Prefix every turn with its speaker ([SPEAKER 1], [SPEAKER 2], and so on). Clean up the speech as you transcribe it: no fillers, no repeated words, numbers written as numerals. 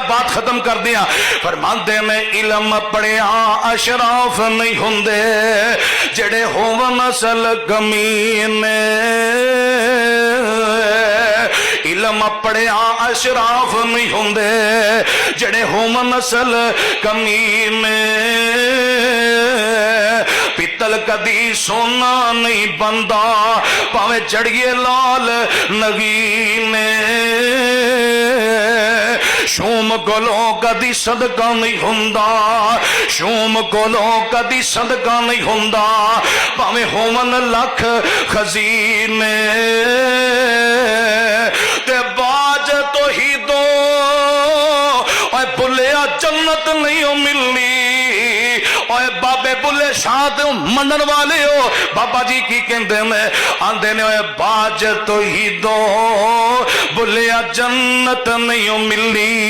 [SPEAKER 1] बात खत्म कर दिया। फरमाते ने इलम पढ़िया अशराफ नहीं होंदे जेड़े होवन असल कमीने। इलम पढ़िया अशराफ नहीं होंदे जेड़े होवन असल कमीने। पित्तल कदी सोना नहीं बनता भावे चढ़िए लाल नगीने। शूम कोलों कदी सदका नहीं हुंदा, शूम कोलों कदी सदका नहीं हुंदा भावे होवन लख खजीने। ते बाज तो ही दो बुलिया जन्नत नहीं हो मिलनी। ओए बाबे बुले शाह मनन वाले हो, बाबा जी की कहते ने आंदे ने ओए बाज तो ही दो बुलिया जन्नत नहीं हो मिलनी।